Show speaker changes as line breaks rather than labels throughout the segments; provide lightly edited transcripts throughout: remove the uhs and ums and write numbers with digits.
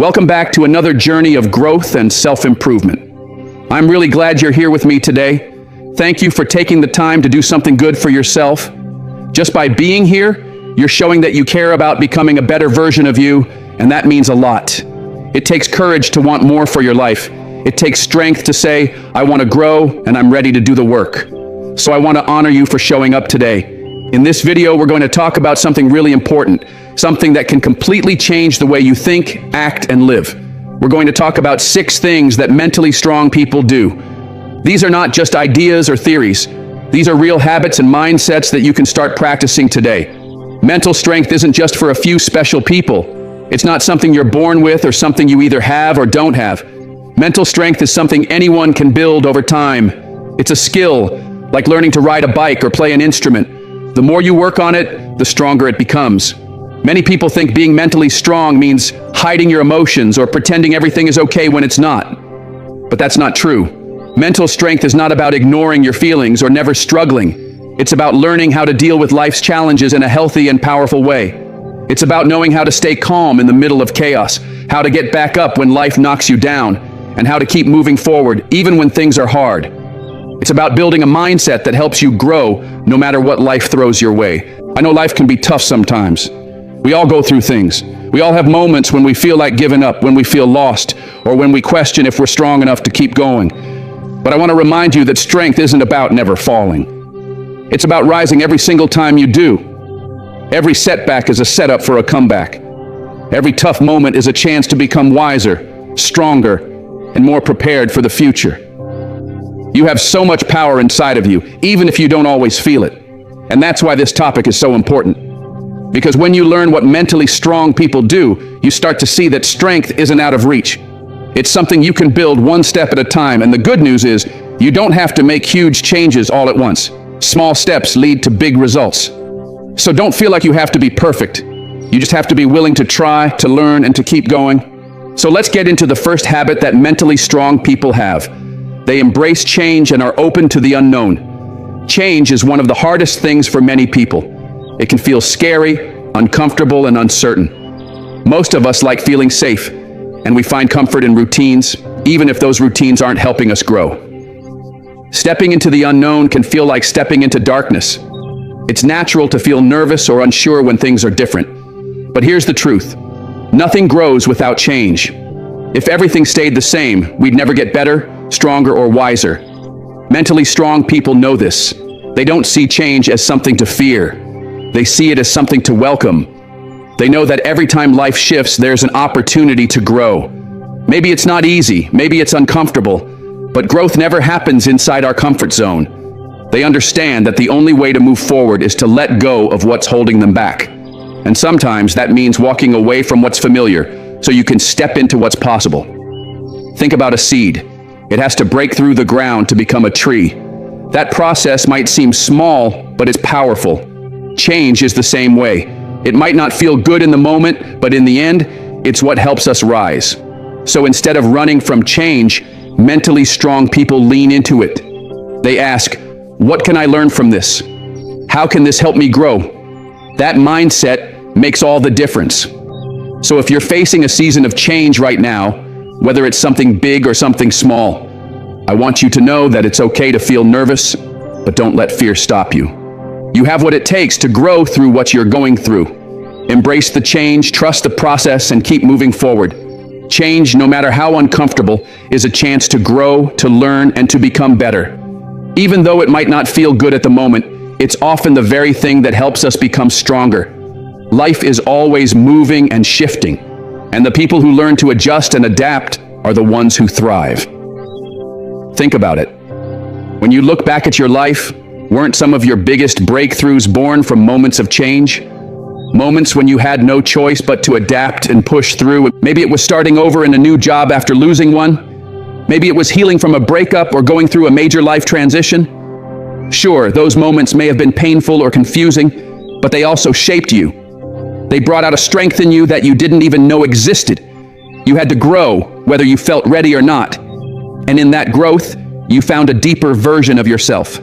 Welcome back to another journey of growth and self-improvement. I'm really glad you're here with me today. Thank you for taking the time to do something good for yourself. Just by being here, you're showing that you care about becoming a better version of you, and that means a lot. It takes courage to want more for your life. It takes strength to say, I want to grow and I'm ready to do the work. So I want to honor you for showing up today. In this video, we're going to talk about something really important, something that can completely change the way you think, act, and live. We're going to talk about 6 things that mentally strong people do. These are not just ideas or theories. These are real habits and mindsets that you can start practicing today. Mental strength isn't just for a few special people. It's not something you're born with or something you either have or don't have. Mental strength is something anyone can build over time. It's a skill, like learning to ride a bike or play an instrument. The more you work on it, the stronger it becomes. Many people think being mentally strong means hiding your emotions or pretending everything is okay when it's not. But that's not true. Mental strength is not about ignoring your feelings or never struggling. It's about learning how to deal with life's challenges in a healthy and powerful way. It's about knowing how to stay calm in the middle of chaos, how to get back up when life knocks you down, and how to keep moving forward even when things are hard. It's about building a mindset that helps you grow no matter what life throws your way. I know life can be tough sometimes. We all go through things. We all have moments when we feel like giving up, when we feel lost, or when we question if we're strong enough to keep going. But I want to remind you that strength isn't about never falling. It's about rising every single time you do. Every setback is a setup for a comeback. Every tough moment is a chance to become wiser, stronger, and more prepared for the future. You have so much power inside of you, even if you don't always feel it. And that's why this topic is so important. Because when you learn what mentally strong people do, you start to see that strength isn't out of reach. It's something you can build one step at a time, and the good news is, you don't have to make huge changes all at once. Small steps lead to big results. So don't feel like you have to be perfect. You just have to be willing to try, to learn, and to keep going. So let's get into the first habit that mentally strong people have. They embrace change and are open to the unknown. Change is one of the hardest things for many people. It can feel scary, uncomfortable, and uncertain. Most of us like feeling safe, and we find comfort in routines, even if those routines aren't helping us grow. Stepping into the unknown can feel like stepping into darkness. It's natural to feel nervous or unsure when things are different. But here's the truth. Nothing grows without change. If everything stayed the same, we'd never get better, stronger, or wiser. Mentally strong people know this. They don't see change as something to fear. They see it as something to welcome. They know that every time life shifts, there's an opportunity to grow. Maybe it's not easy, maybe it's uncomfortable, but growth never happens inside our comfort zone. They understand that the only way to move forward is to let go of what's holding them back. And sometimes that means walking away from what's familiar, so you can step into what's possible. Think about a seed. It has to break through the ground to become a tree. That process might seem small, but it's powerful. Change is the same way. It might not feel good in the moment, but in the end, it's what helps us rise. So instead of running from change, mentally strong people lean into it. They ask, what can I learn from this? How can this help me grow? That mindset makes all the difference. So if you're facing a season of change right now, whether it's something big or something small, I want you to know that it's okay to feel nervous, but don't let fear stop you. You have what it takes to grow through what you're going through. Embrace the change, trust the process, and keep moving forward. Change, no matter how uncomfortable, is a chance to grow, to learn, and to become better. Even though it might not feel good at the moment, it's often the very thing that helps us become stronger. Life is always moving and shifting, and the people who learn to adjust and adapt are the ones who thrive. Think about it. When you look back at your life, weren't some of your biggest breakthroughs born from moments of change? Moments when you had no choice but to adapt and push through. Maybe it was starting over in a new job after losing one. Maybe it was healing from a breakup or going through a major life transition. Sure, those moments may have been painful or confusing, but they also shaped you. They brought out a strength in you that you didn't even know existed. You had to grow, whether you felt ready or not. And in that growth, you found a deeper version of yourself.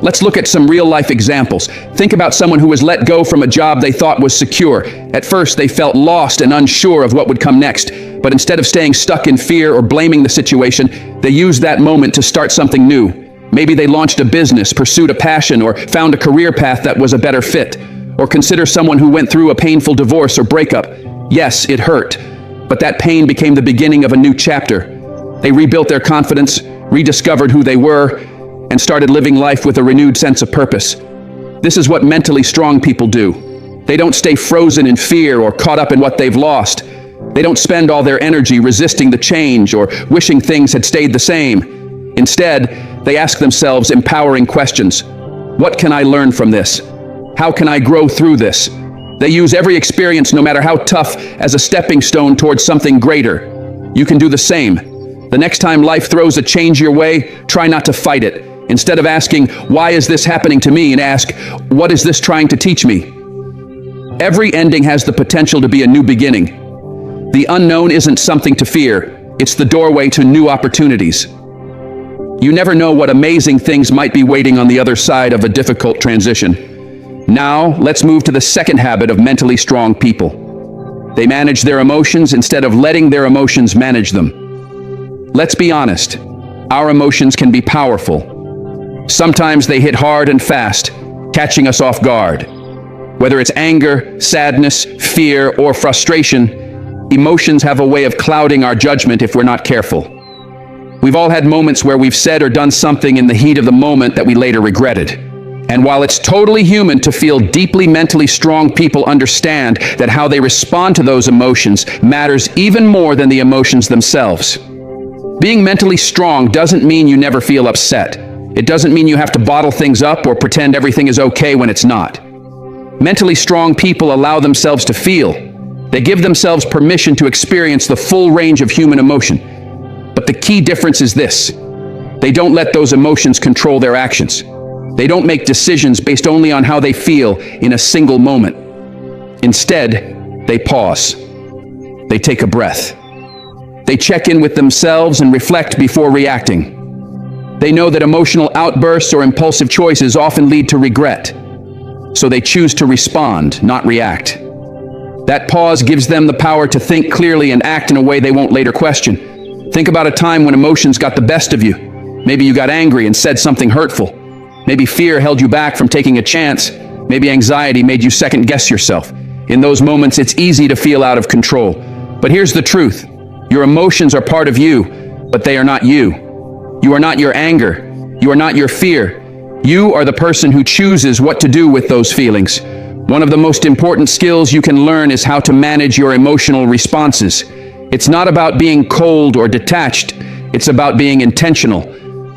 Let's look at some real-life examples. Think about someone who was let go from a job they thought was secure. At first, they felt lost and unsure of what would come next. But instead of staying stuck in fear or blaming the situation, they used that moment to start something new. Maybe they launched a business, pursued a passion, or found a career path that was a better fit. Or consider someone who went through a painful divorce or breakup. Yes, it hurt, but that pain became the beginning of a new chapter. They rebuilt their confidence, rediscovered who they were, and started living life with a renewed sense of purpose. This is what mentally strong people do. They don't stay frozen in fear or caught up in what they've lost. They don't spend all their energy resisting the change or wishing things had stayed the same. Instead, they ask themselves empowering questions. What can I learn from this? How can I grow through this? They use every experience, no matter how tough, as a stepping stone towards something greater. You can do the same. The next time life throws a change your way, try not to fight it. Instead of asking, why is this happening to me, and ask, what is this trying to teach me? Every ending has the potential to be a new beginning. The unknown isn't something to fear. It's the doorway to new opportunities. You never know what amazing things might be waiting on the other side of a difficult transition. Now, let's move to the second habit of mentally strong people. They manage their emotions instead of letting their emotions manage them. Let's be honest. Our emotions can be powerful. Sometimes they hit hard and fast, catching us off guard. Whether it's anger, sadness, fear, or frustration, emotions have a way of clouding our judgment if we're not careful. We've all had moments where we've said or done something in the heat of the moment that we later regretted. And while it's totally human to feel deeply mentally strong people understand that how they respond to those emotions matters even more than the emotions themselves. Being mentally strong doesn't mean you never feel upset. It doesn't mean you have to bottle things up or pretend everything is okay when it's not. Mentally strong people allow themselves to feel. They give themselves permission to experience the full range of human emotion. But the key difference is this. They don't let those emotions control their actions. They don't make decisions based only on how they feel in a single moment. Instead, they pause. They take a breath. They check in with themselves and reflect before reacting. They know that emotional outbursts or impulsive choices often lead to regret. So they choose to respond, not react. That pause gives them the power to think clearly and act in a way they won't later question. Think about a time when emotions got the best of you. Maybe you got angry and said something hurtful. Maybe fear held you back from taking a chance. Maybe anxiety made you second-guess yourself. In those moments, it's easy to feel out of control. But here's the truth. Your emotions are part of you, but they are not you. You are not your anger. You are not your fear. You are the person who chooses what to do with those feelings. One of the most important skills you can learn is how to manage your emotional responses. It's not about being cold or detached. It's about being intentional.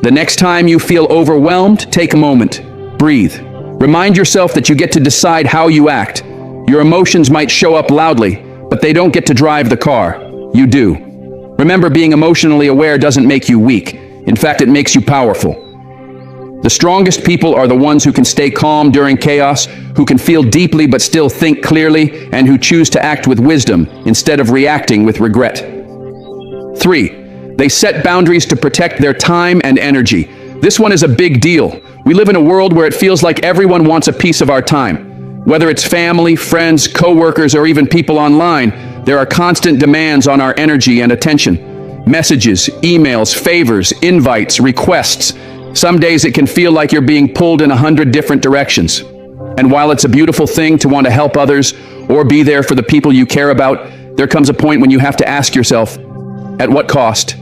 The next time you feel overwhelmed, take a moment. Breathe. Remind yourself that you get to decide how you act. Your emotions might show up loudly, but they don't get to drive the car. You do. Remember, being emotionally aware doesn't make you weak. In fact, it makes you powerful. The strongest people are the ones who can stay calm during chaos, who can feel deeply but still think clearly, and who choose to act with wisdom instead of reacting with regret. 3. They set boundaries to protect their time and energy. This one is a big deal. We live in a world where it feels like everyone wants a piece of our time. Whether it's family, friends, co-workers, or even people online, there are constant demands on our energy and attention. Messages, emails, favors, invites, requests. Some days it can feel like you're being pulled in 100 different directions. And while it's a beautiful thing to want to help others or be there for the people you care about, there comes a point when you have to ask yourself, at what cost?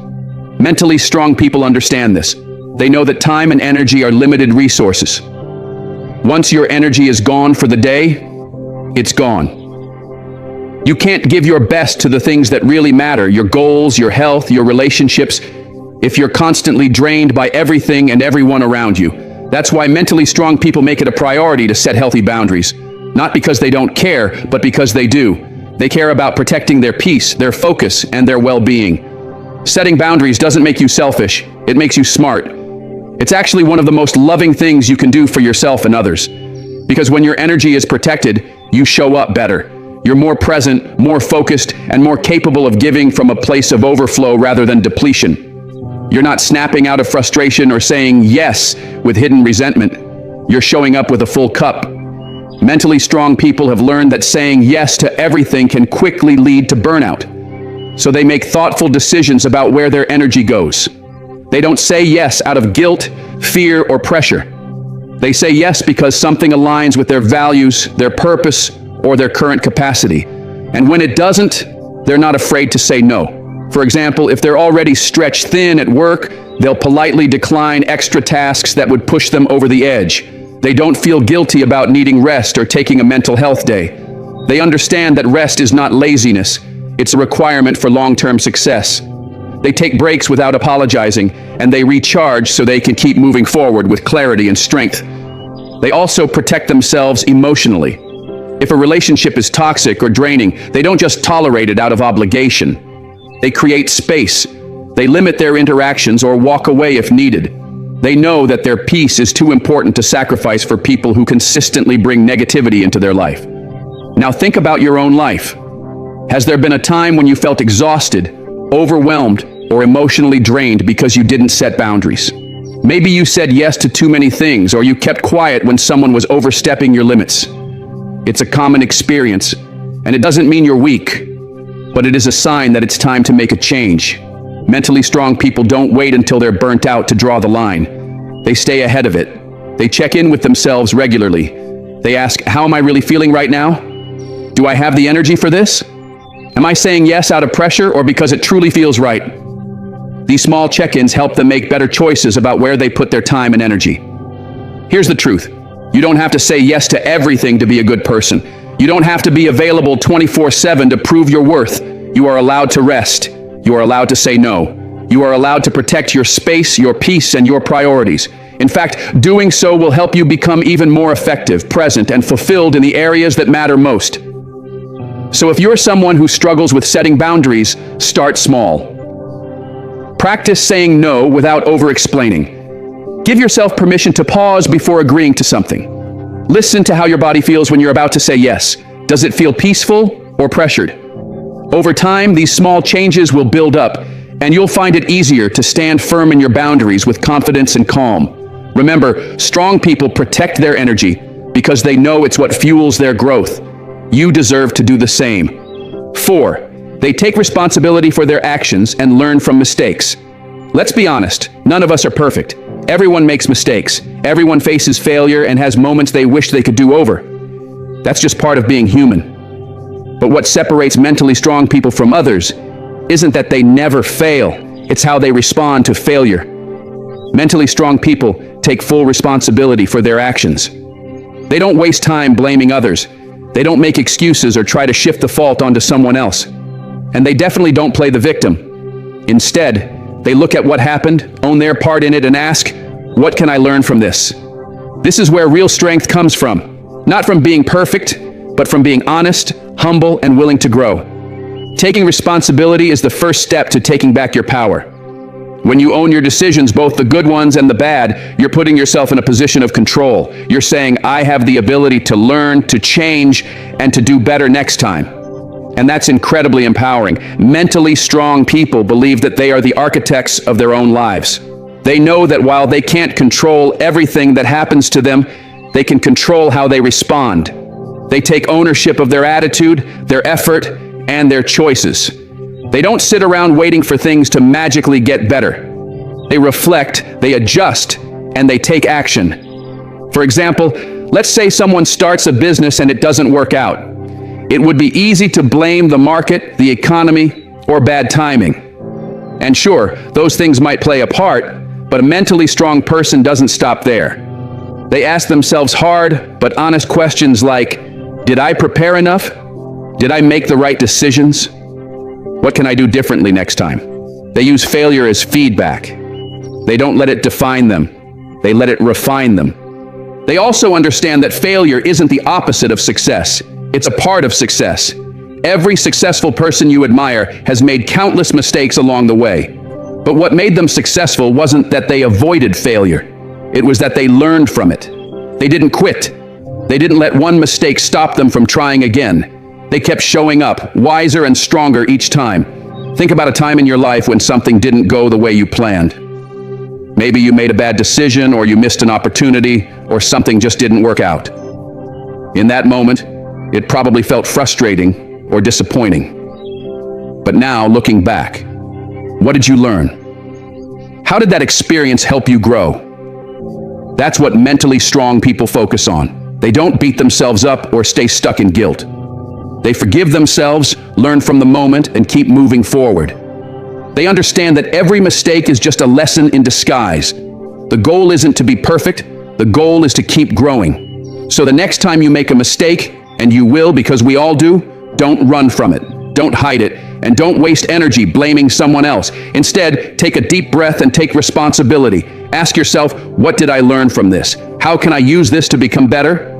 Mentally strong people understand this. They know that time and energy are limited resources. Once your energy is gone for the day, it's gone. You can't give your best to the things that really matter, your goals, your health, your relationships, if you're constantly drained by everything and everyone around you. That's why mentally strong people make it a priority to set healthy boundaries. Not because they don't care, but because they do. They care about protecting their peace, their focus, and their well-being. Setting boundaries doesn't make you selfish, it makes you smart. It's actually one of the most loving things you can do for yourself and others. Because when your energy is protected, you show up better. You're more present, more focused, and more capable of giving from a place of overflow rather than depletion. You're not snapping out of frustration or saying yes with hidden resentment. you're showing up with a full cup. Mentally strong people have learned that saying yes to everything can quickly lead to burnout. So they make thoughtful decisions about where their energy goes. They don't say yes out of guilt, fear, or pressure. They say yes because something aligns with their values, their purpose, or their current capacity. And when it doesn't, they're not afraid to say no. For example, if they're already stretched thin at work, they'll politely decline extra tasks that would push them over the edge. They don't feel guilty about needing rest or taking a mental health day. They understand that rest is not laziness, it's a requirement for long-term success. They take breaks without apologizing, and they recharge so they can keep moving forward with clarity and strength. They also protect themselves emotionally. If a relationship is toxic or draining, they don't just tolerate it out of obligation. They create space. They limit their interactions or walk away if needed. They know that their peace is too important to sacrifice for people who consistently bring negativity into their life. Now think about your own life. Has there been a time when you felt exhausted, overwhelmed, or emotionally drained because you didn't set boundaries? Maybe you said yes to too many things, or you kept quiet when someone was overstepping your limits. It's a common experience, and it doesn't mean you're weak, but it is a sign that it's time to make a change. Mentally strong people don't wait until they're burnt out to draw the line. They stay ahead of it. They check in with themselves regularly. They ask, how am I really feeling right now? Do I have the energy for this? Am I saying yes out of pressure or because it truly feels right? These small check-ins help them make better choices about where they put their time and energy. Here's the truth. You don't have to say yes to everything to be a good person. You don't have to be available 24/7 to prove your worth. You are allowed to rest. You are allowed to say no. You are allowed to protect your space, your peace, and your priorities. In fact, doing so will help you become even more effective, present, and fulfilled in the areas that matter most. So if you're someone who struggles with setting boundaries, start small. Practice saying no without over-explaining. Give yourself permission to pause before agreeing to something. Listen to how your body feels when you're about to say yes. Does it feel peaceful or pressured? Over time, these small changes will build up, and you'll find it easier to stand firm in your boundaries with confidence and calm. Remember, strong people protect their energy because they know it's what fuels their growth. You deserve to do the same. 4. They take responsibility for their actions and learn from mistakes. Let's be honest, none of us are perfect. Everyone makes mistakes. Everyone faces failure and has moments they wish they could do over. That's just part of being human. But what separates mentally strong people from others isn't that they never fail. It's how they respond to failure. Mentally strong people take full responsibility for their actions. They don't waste time blaming others. They don't make excuses or try to shift the fault onto someone else. And they definitely don't play the victim. Instead, they look at what happened, own their part in it, and ask, what can I learn from this? This is where real strength comes from. Not from being perfect, but from being honest, humble, and willing to grow. Taking responsibility is the first step to taking back your power. When you own your decisions, both the good ones and the bad, you're putting yourself in a position of control. You're saying, I have the ability to learn, to change, and to do better next time. And that's incredibly empowering. Mentally strong people believe that they are the architects of their own lives. They know that while they can't control everything that happens to them, they can control how they respond. They take ownership of their attitude, their effort, and their choices. They don't sit around waiting for things to magically get better. They reflect, they adjust, and they take action. For example, let's say someone starts a business and it doesn't work out. It would be easy to blame the market, the economy, or bad timing. And sure, those things might play a part, but a mentally strong person doesn't stop there. They ask themselves hard but honest questions like, did I prepare enough? Did I make the right decisions? What can I do differently next time? They use failure as feedback. They don't let it define them. They let it refine them. They also understand that failure isn't the opposite of success. It's a part of success. Every successful person you admire has made countless mistakes along the way. But what made them successful wasn't that they avoided failure. It was that they learned from it. They didn't quit. They didn't let one mistake stop them from trying again. They kept showing up, wiser and stronger each time. Think about a time in your life when something didn't go the way you planned. Maybe you made a bad decision, or you missed an opportunity, or something just didn't work out. In that moment, it probably felt frustrating or disappointing. But now, looking back, what did you learn? How did that experience help you grow? That's what mentally strong people focus on. They don't beat themselves up or stay stuck in guilt. They forgive themselves, learn from the moment, and keep moving forward. They understand that every mistake is just a lesson in disguise. The goal isn't to be perfect, the goal is to keep growing. So the next time you make a mistake, and you will because we all do, don't run from it, don't hide it, and don't waste energy blaming someone else. Instead, take a deep breath and take responsibility. Ask yourself, what did I learn from this? How can I use this to become better?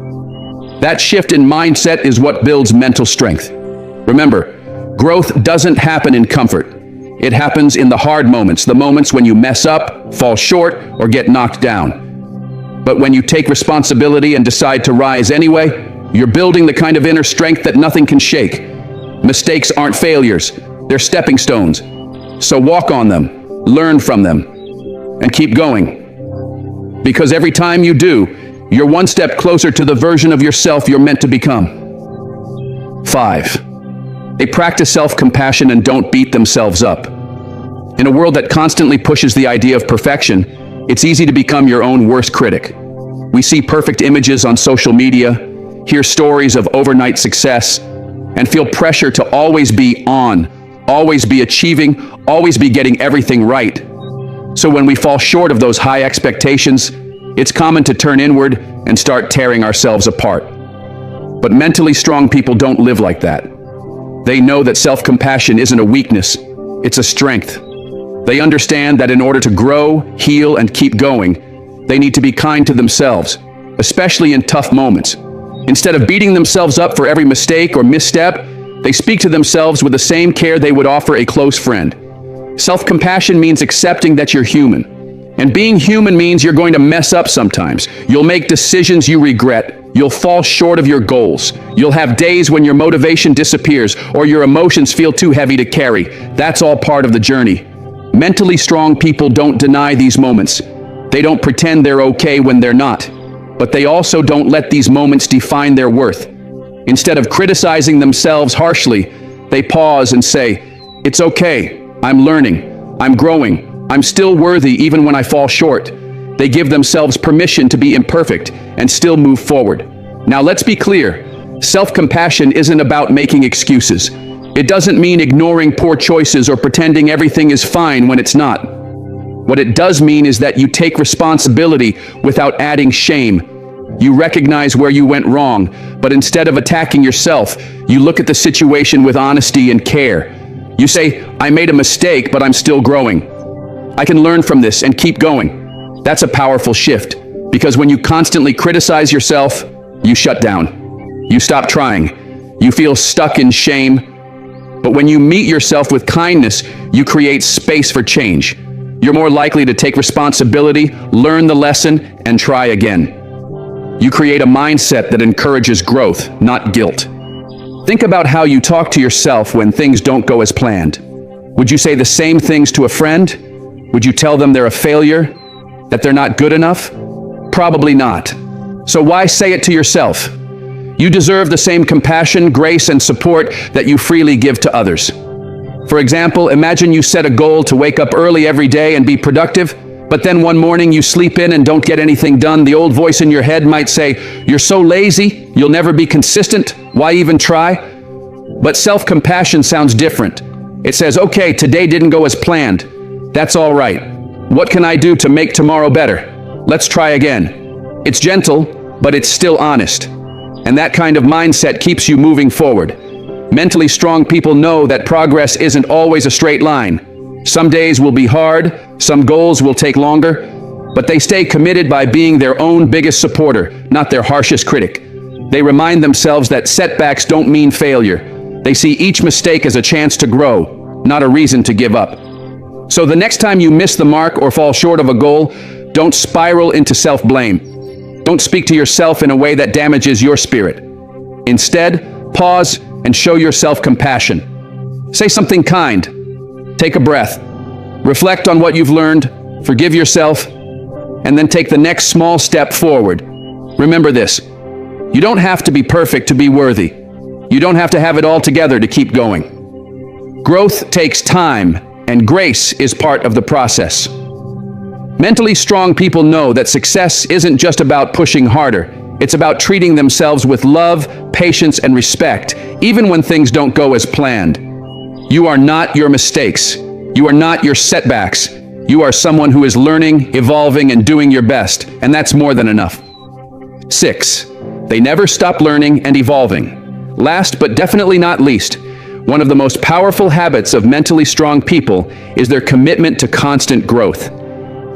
That shift in mindset is what builds mental strength. Remember, growth doesn't happen in comfort. It happens in the hard moments, the moments when you mess up, fall short, or get knocked down. But when you take responsibility and decide to rise anyway, you're building the kind of inner strength that nothing can shake. Mistakes aren't failures, they're stepping stones. So walk on them, learn from them, and keep going. Because every time you do, you're one step closer to the version of yourself you're meant to become. 5. They practice self-compassion and don't beat themselves up. In a world that constantly pushes the idea of perfection, it's easy to become your own worst critic. We see perfect images on social media, hear stories of overnight success, and feel pressure to always be on, always be achieving, always be getting everything right. So when we fall short of those high expectations, it's common to turn inward and start tearing ourselves apart. But mentally strong people don't live like that. They know that self-compassion isn't a weakness, it's a strength. They understand that in order to grow, heal, and keep going, they need to be kind to themselves, especially in tough moments. Instead of beating themselves up for every mistake or misstep, they speak to themselves with the same care they would offer a close friend. Self-compassion means accepting that you're human. And being human means you're going to mess up sometimes. You'll make decisions you regret. You'll fall short of your goals. You'll have days when your motivation disappears or your emotions feel too heavy to carry. That's all part of the journey. Mentally strong people don't deny these moments. They don't pretend they're okay when they're not. But they also don't let these moments define their worth. Instead of criticizing themselves harshly, they pause and say, "It's okay. I'm learning. I'm growing. I'm still worthy even when I fall short." They give themselves permission to be imperfect and still move forward. Now let's be clear. Self-compassion isn't about making excuses. It doesn't mean ignoring poor choices or pretending everything is fine when it's not. What it does mean is that you take responsibility without adding shame. You recognize where you went wrong, but instead of attacking yourself, you look at the situation with honesty and care. You say, "I made a mistake, but I'm still growing. I can learn from this and keep going." That's a powerful shift, because when you constantly criticize yourself, you shut down. You stop trying. You feel stuck in shame. But when you meet yourself with kindness, you create space for change. You're more likely to take responsibility, learn the lesson, and try again. You create a mindset that encourages growth, not guilt. Think about how you talk to yourself when things don't go as planned. Would you say the same things to a friend? Would you tell them they're a failure? That they're not good enough? Probably not. So why say it to yourself? You deserve the same compassion, grace, and support that you freely give to others. For example, imagine you set a goal to wake up early every day and be productive, but then one morning you sleep in and don't get anything done. The old voice in your head might say, "You're so lazy, you'll never be consistent, why even try?" But self-compassion sounds different. It says, "Okay, today didn't go as planned. That's all right. What can I do to make tomorrow better? Let's try again." It's gentle, but it's still honest. And that kind of mindset keeps you moving forward. Mentally strong people know that progress isn't always a straight line. Some days will be hard, some goals will take longer, but they stay committed by being their own biggest supporter, not their harshest critic. They remind themselves that setbacks don't mean failure. They see each mistake as a chance to grow, not a reason to give up. So the next time you miss the mark or fall short of a goal, don't spiral into self-blame. Don't speak to yourself in a way that damages your spirit. Instead, pause and show yourself compassion. Say something kind. Take a breath. Reflect on what you've learned forgive yourself, and then take the next small step forward. Remember this: you don't have to be perfect to be worthy. You don't have to have it all together to keep going. Growth takes time, and grace is part of the process. Mentally strong people know that success isn't just about pushing harder. It's about treating themselves with love, patience, and respect, even when things don't go as planned. You are not your mistakes. You are not your setbacks. You are someone who is learning, evolving, and doing your best, and that's more than enough. 6. They never stop learning and evolving. Last but definitely not least, one of the most powerful habits of mentally strong people is their commitment to constant growth.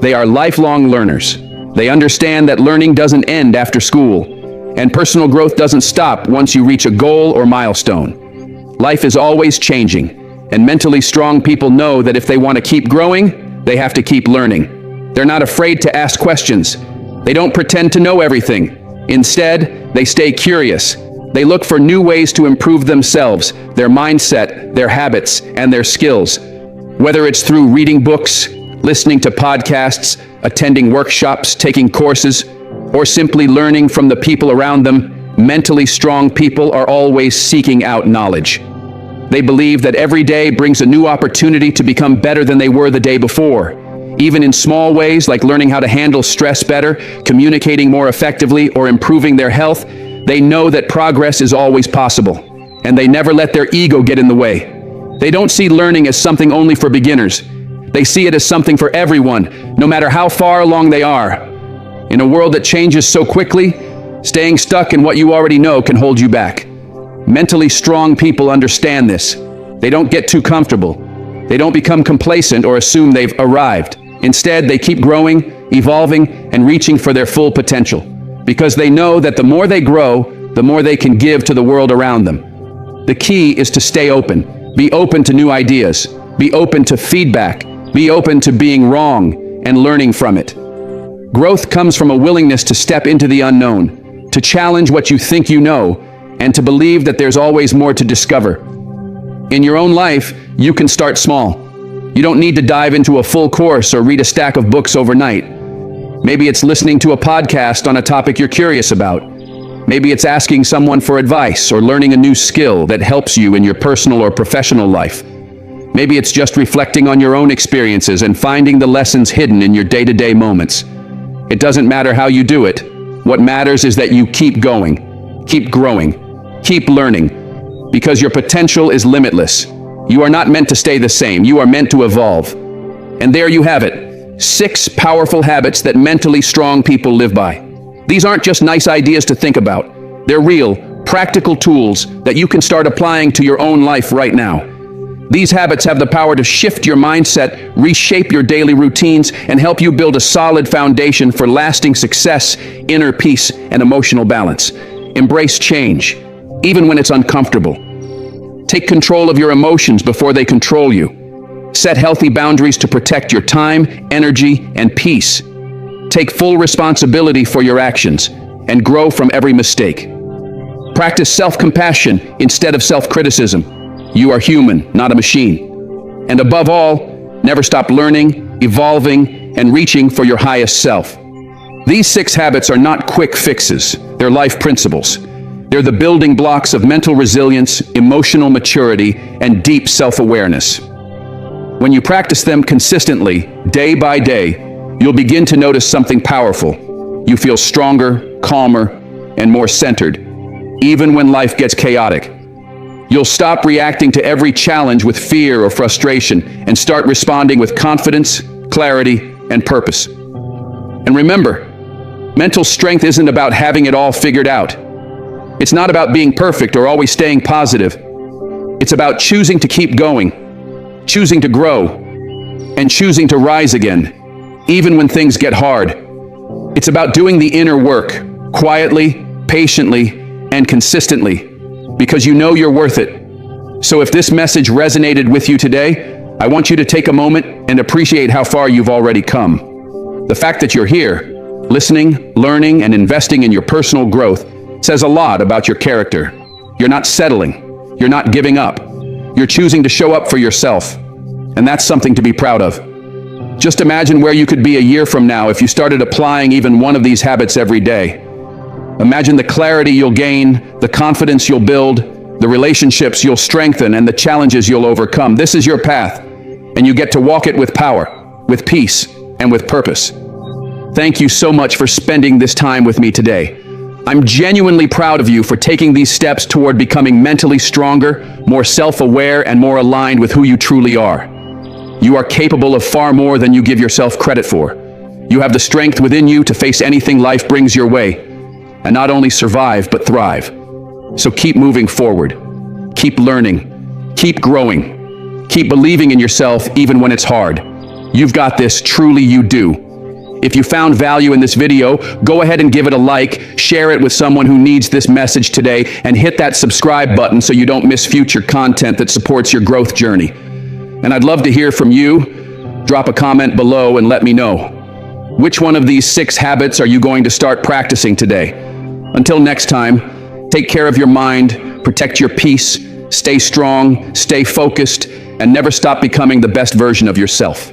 They are lifelong learners. They understand that learning doesn't end after school, and personal growth doesn't stop once you reach a goal or milestone. Life is always changing, and mentally strong people know that if they want to keep growing, they have to keep learning. They're not afraid to ask questions. They don't pretend to know everything. Instead, they stay curious. They look for new ways to improve themselves, their mindset, their habits, and their skills. Whether it's through reading books, listening to podcasts, attending workshops, taking courses, or simply learning from the people around them, mentally strong people are always seeking out knowledge. They believe that every day brings a new opportunity to become better than they were the day before. Even in small ways like learning how to handle stress better, communicating more effectively, or improving their health, they know that progress is always possible, and they never let their ego get in the way. They don't see learning as something only for beginners. They see it as something for everyone, no matter how far along they are. In a world that changes so quickly, staying stuck in what you already know can hold you back. Mentally strong people understand this. They don't get too comfortable. They don't become complacent or assume they've arrived. Instead, they keep growing, evolving, and reaching for their full potential, because they know that the more they grow, the more they can give to the world around them. The key is to stay open. Be open to new ideas. Be open to feedback. Be open to being wrong and learning from it. Growth comes from a willingness to step into the unknown, to challenge what you think you know, and to believe that there's always more to discover. In your own life, you can start small. You don't need to dive into a full course or read a stack of books overnight. Maybe it's listening to a podcast on a topic you're curious about. Maybe it's asking someone for advice or learning a new skill that helps you in your personal or professional life. Maybe it's just reflecting on your own experiences and finding the lessons hidden in your day-to-day moments. It doesn't matter how you do it. What matters is that you keep going, keep growing, keep learning, because your potential is limitless. You are not meant to stay the same. You are meant to evolve. And there you have it. 6 powerful habits that mentally strong people live by. These aren't just nice ideas to think about. They're real, practical tools that you can start applying to your own life right now. These habits have the power to shift your mindset, reshape your daily routines, and help you build a solid foundation for lasting success, inner peace, and emotional balance. Embrace change, even when it's uncomfortable. Take control of your emotions before they control you. Set healthy boundaries to protect your time, energy, and peace. Take full responsibility for your actions and grow from every mistake. Practice self-compassion instead of self-criticism. You are human, not a machine. And above all, never stop learning, evolving, and reaching for your highest self. These 6 habits are not quick fixes. They're life principles. They're the building blocks of mental resilience, emotional maturity, and deep self-awareness. When you practice them consistently, day by day, you'll begin to notice something powerful. You feel stronger, calmer, and more centered, even when life gets chaotic. You'll stop reacting to every challenge with fear or frustration and start responding with confidence, clarity, and purpose. And remember, mental strength isn't about having it all figured out. It's not about being perfect or always staying positive. It's about choosing to keep going, choosing to grow, and choosing to rise again, even when things get hard. It's about doing the inner work, quietly, patiently, and consistently, because you know you're worth it. So if this message resonated with you today, I want you to take a moment and appreciate how far you've already come. The fact that you're here, listening, learning, and investing in your personal growth says a lot about your character. You're not settling. You're not giving up. You're choosing to show up for yourself. And that's something to be proud of. Just imagine where you could be a year from now if you started applying even one of these habits every day. Imagine the clarity you'll gain, the confidence you'll build, the relationships you'll strengthen, and the challenges you'll overcome. This is your path, and you get to walk it with power, with peace, and with purpose. Thank you so much for spending this time with me today. I'm genuinely proud of you for taking these steps toward becoming mentally stronger, more self-aware, and more aligned with who you truly are. You are capable of far more than you give yourself credit for. You have the strength within you to face anything life brings your way, and not only survive, but thrive. So keep moving forward. Keep learning. Keep growing. Keep believing in yourself even when it's hard. You've got this, truly you do. If you found value in this video, go ahead and give it a like, share it with someone who needs this message today, and hit that subscribe button so you don't miss future content that supports your growth journey. And I'd love to hear from you. Drop a comment below and let me know. Which one of these 6 habits are you going to start practicing today? Until next time, take care of your mind, protect your peace, stay strong, stay focused, and never stop becoming the best version of yourself.